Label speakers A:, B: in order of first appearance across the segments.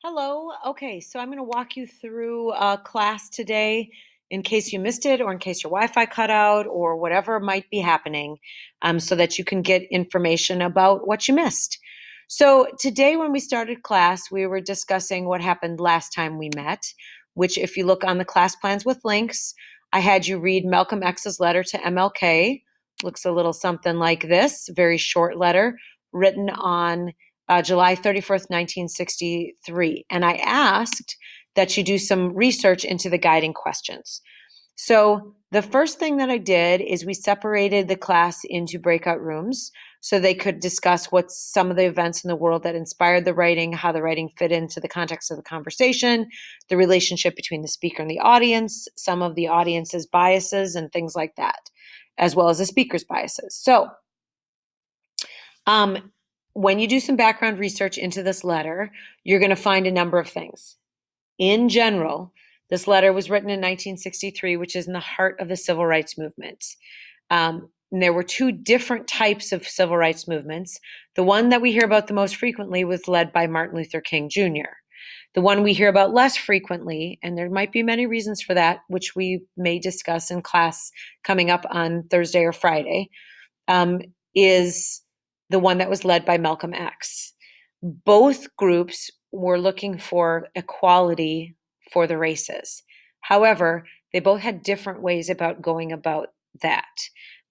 A: Hello. Okay, so I'm going to walk you through a class today in case you missed it or in case your Wi-Fi cut out or whatever might be happening, so that you can get information about what you missed. So today when we started class, we were discussing what happened last time we met, which if you look on the class plans with links, I had you read Malcolm X's letter to MLK. Looks a little something like this, very short letter written on July 31st, 1963. And I asked that you do some research into the guiding questions. So the first thing that I did is we separated the class into breakout rooms so they could discuss what's some of the events in the world that inspired the writing, how the writing fit into the context of the conversation, the relationship between the speaker and the audience, some of the audience's biases and things like that, as well as the speaker's biases. So um, when you do some background research into this letter, you're going to find a number of things. In general, this letter was written in 1963, which is in the heart of the civil rights movement. And there were two different types of civil rights movements. The one that we hear about the most frequently was led by Martin Luther King Jr. The one we hear about less frequently, and there might be many reasons for that, which we may discuss in class coming up on Thursday or Friday, is the one that was led by Malcolm X. Both groups were looking for equality for the races. However, they both had different ways about going about that.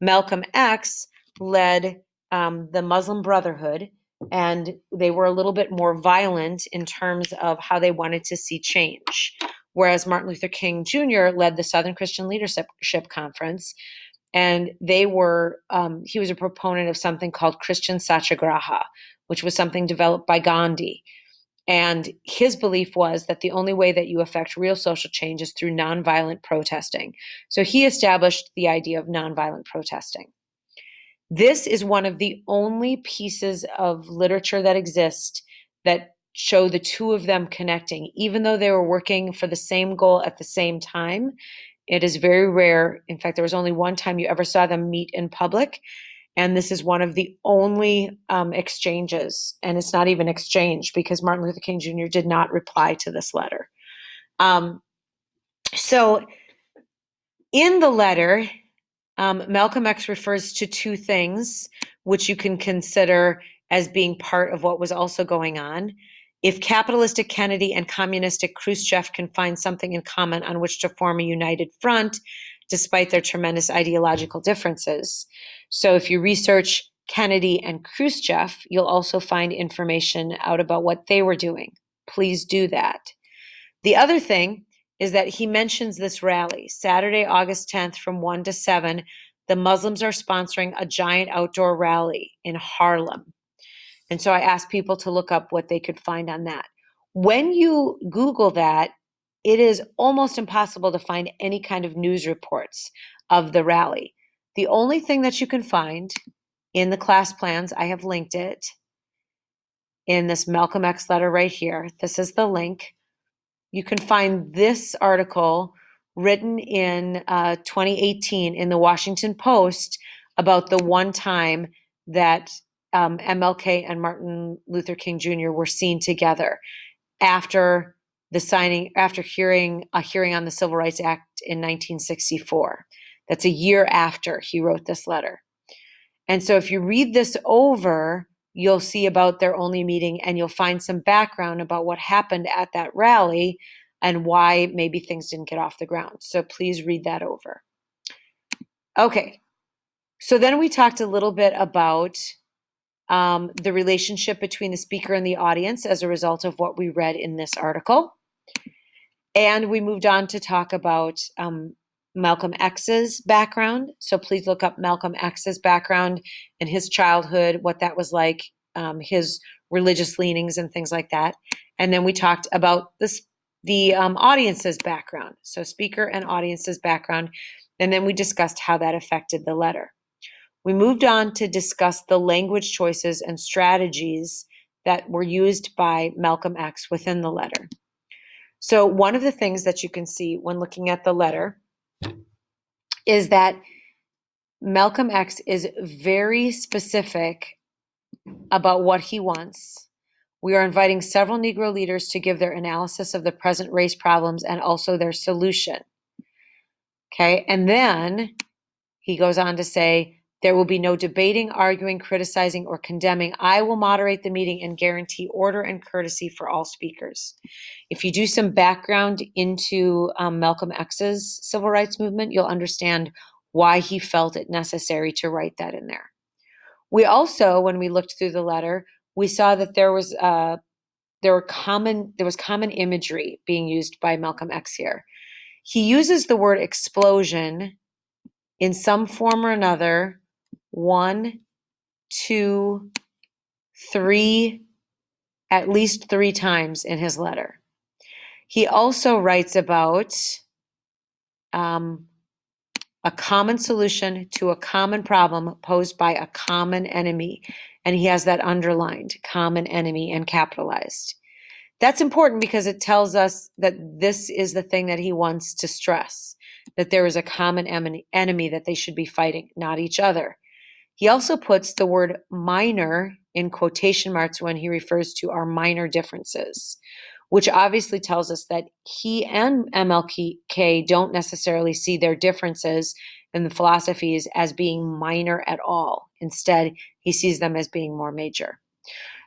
A: Malcolm X led the Muslim Brotherhood, and they were a little bit more violent in terms of how they wanted to see change. Whereas Martin Luther King Jr. led the Southern Christian Leadership Conference, and he was a proponent of something called Christian Satyagraha, which was something developed by Gandhi. And his belief was that the only way that you affect real social change is through nonviolent protesting. So he established the idea of nonviolent protesting. This is one of the only pieces of literature that exist that show the two of them connecting, even though they were working for the same goal at the same time. It is very rare. In fact, there was only one time you ever saw them meet in public. And this is one of the only exchanges. And it's not even exchange because Martin Luther King Jr. did not reply to this letter. So in the letter, Malcolm X refers to two things which you can consider as being part of what was also going on. If capitalistic Kennedy and communistic Khrushchev can find something in common on which to form a united front, despite their tremendous ideological differences. So if you research Kennedy and Khrushchev, you'll also find information out about what they were doing. Please do that. The other thing is that he mentions this rally, Saturday, August 10th from 1 to 7. The Muslims are sponsoring a giant outdoor rally in Harlem. And so I asked people to look up what they could find on that. When you Google that, it is almost impossible to find any kind of news reports of the rally. The only thing that you can find in the class plans, I have linked it in this Malcolm X letter right here. This is the link. You can find this article written in 2018 in the Washington Post about the one time that MLK and Martin Luther King Jr. were seen together after hearing a hearing on the Civil Rights Act in 1964. That's a year after he wrote this letter. And so if you read this over, you'll see about their only meeting and you'll find some background about what happened at that rally and why maybe things didn't get off the ground. So please read that over. Okay, so then we talked a little bit about the relationship between the speaker and the audience as a result of what we read in this article. And we moved on to talk about Malcolm X's background. So please look up Malcolm X's background and his childhood, what that was like, his religious leanings and things like that. And then we talked about the audience's background. So speaker and audience's background. And then we discussed how that affected the letter. We moved on to discuss the language choices and strategies that were used by Malcolm X within the letter. So one of the things that you can see when looking at the letter is that Malcolm X is very specific about what he wants, We are inviting several Negro leaders to give their analysis of the present race problems and also their solution. Okay, and then he goes on to say, there will be no debating, arguing, criticizing, or condemning. I will moderate the meeting and guarantee order and courtesy for all speakers. If you do some background into Malcolm X's civil rights movement, you'll understand why he felt it necessary to write that in there. We also, when we looked through the letter, we saw that there was common imagery being used by Malcolm X here. He uses the word explosion in some form or another, 1, 2, 3, at least 3 times in his letter. He also writes about a common solution to a common problem posed by a common enemy. And he has that underlined, common enemy, and capitalized. That's important because it tells us that this is the thing that he wants to stress, that there is a common enemy that they should be fighting, not each other. He also puts the word minor in quotation marks when he refers to our minor differences, which obviously tells us that he and MLK don't necessarily see their differences in the philosophies as being minor at all. Instead, he sees them as being more major.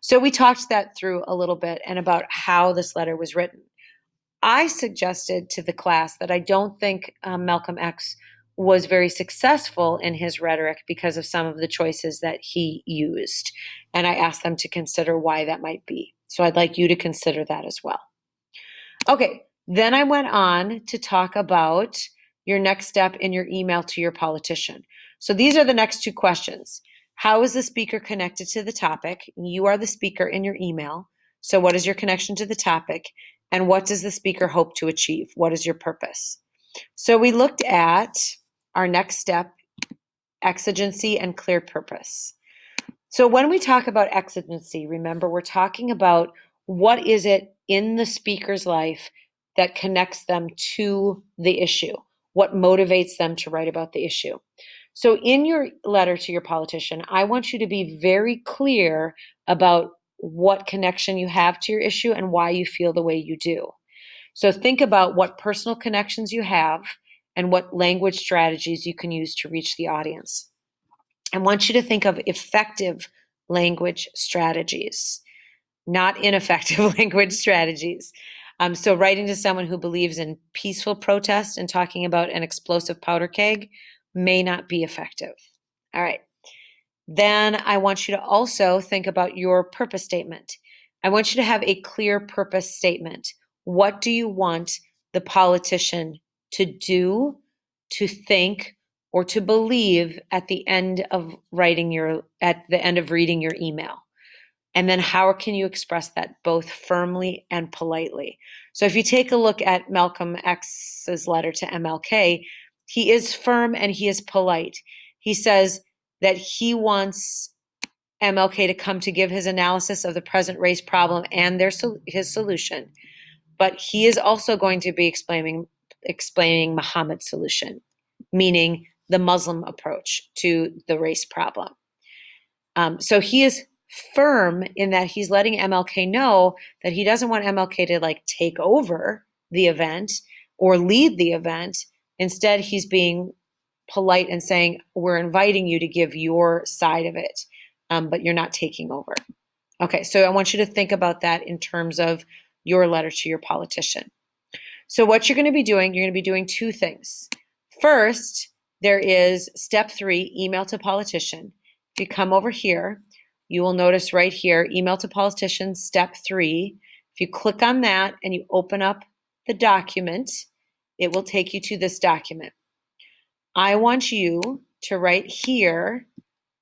A: So we talked that through a little bit and about how this letter was written. I suggested to the class that I don't think Malcolm X was very successful in his rhetoric because of some of the choices that he used. And I asked them to consider why that might be. So I'd like you to consider that as well. Okay, then I went on to talk about your next step in your email to your politician. So these are the next 2 questions. How is the speaker connected to the topic? You are the speaker in your email. So what is your connection to the topic? And what does the speaker hope to achieve? What is your purpose? So we looked at our next step, exigency and clear purpose. So when we talk about exigency, remember we're talking about what is it in the speaker's life that connects them to the issue? What motivates them to write about the issue? So in your letter to your politician, I want you to be very clear about what connection you have to your issue and why you feel the way you do. So think about what personal connections you have and what language strategies you can use to reach the audience. I want you to think of effective language strategies, not ineffective language strategies. So writing to someone who believes in peaceful protest and talking about an explosive powder keg may not be effective. All right. Then I want you to also think about your purpose statement. I want you to have a clear purpose statement. What do you want the politician to do, to think, or to believe at the end of reading your email? And then how can you express that both firmly and politely? So if you take a look at Malcolm X's letter to MLK, he is firm and he is polite. He says that he wants MLK to come to give his analysis of the present race problem and his solution. But he is also going to be explaining Muhammad's solution, meaning the Muslim approach to the race problem. So he is firm in that he's letting MLK know that he doesn't want MLK to take over the event or lead the event. Instead, he's being polite and saying, we're inviting you to give your side of it, but you're not taking over. Okay, so I want you to think about that in terms of your letter to your politician. So what you're going to be doing 2 things. First, there is step 3, email to politician. If you come over here, you will notice right here, email to politician, step 3. If you click on that and you open up the document, it will take you to this document. I want you to write here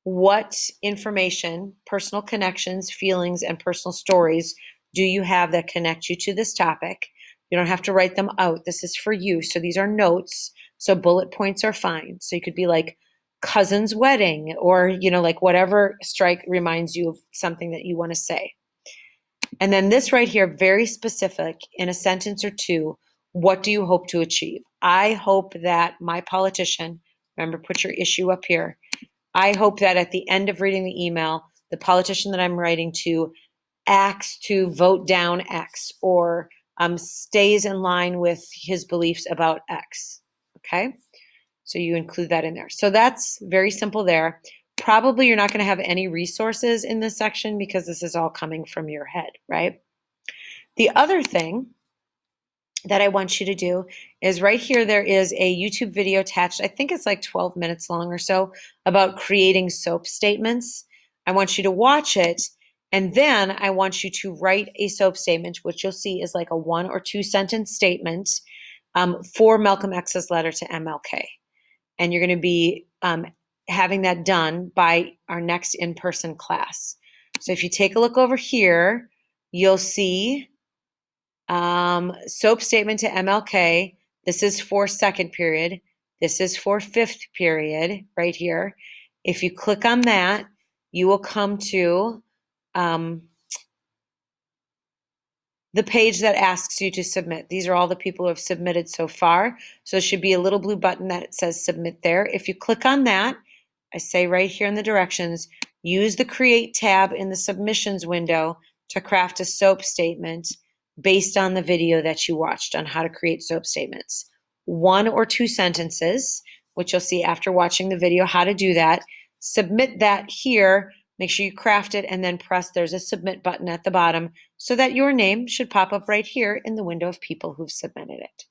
A: what information, personal connections, feelings, and personal stories do you have that connect you to this topic. You don't have to write them out. This is for you. So these are notes. So bullet points are fine. So you could be like cousin's wedding or, whatever strike reminds you of something that you want to say. And then this right here, very specific in a sentence or 2, what do you hope to achieve? I hope that my politician, remember, put your issue up here. I hope that at the end of reading the email, the politician that I'm writing to acts to vote down X, or stays in line with his beliefs about X. Okay, so you include that in there. So that's very simple there. Probably you're not going to have any resources in this section because this is all coming from your head, right? The other thing that I want you to do is right here, there is a YouTube video attached. I think it's like 12 minutes long or so, about creating SOAP statements. I want you to watch it, and then I want you to write a SOAP statement, which you'll see is like a 1 or 2 sentence statement for Malcolm X's letter to MLK. And you're going to be having that done by our next in-person class. So if you take a look over here, you'll see SOAP statement to MLK. This is for second period. This is for fifth period right here. If you click on that, you will come to the page that asks you to submit. These are all the people who have submitted so far. So there should be a little blue button that says submit there. If you click on that, I say right here in the directions, use the Create tab in the submissions window to craft a SOAP statement based on the video that you watched on how to create SOAP statements. 1 or 2 sentences, which you'll see after watching the video how to do that. Submit that here. Make sure you craft it and then press, there's a submit button at the bottom so that your name should pop up right here in the window of people who've submitted it.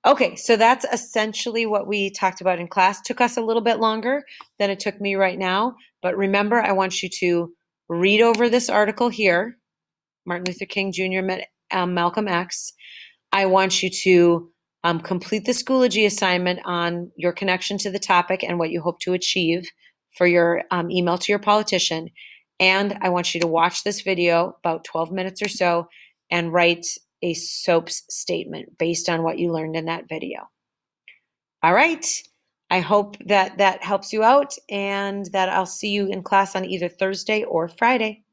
A: Okay, so that's essentially what we talked about in class. Took us a little bit longer than it took me right now, but remember, I want you to read over this article here, Martin Luther King Jr. met Malcolm X. I want you to complete the Schoology assignment on your connection to the topic and what you hope to achieve for your email to your politician. And I want you to watch this video, about 12 minutes or so, and write a SOAPs statement based on what you learned in that video. All right. I hope that that helps you out and that I'll see you in class on either Thursday or Friday.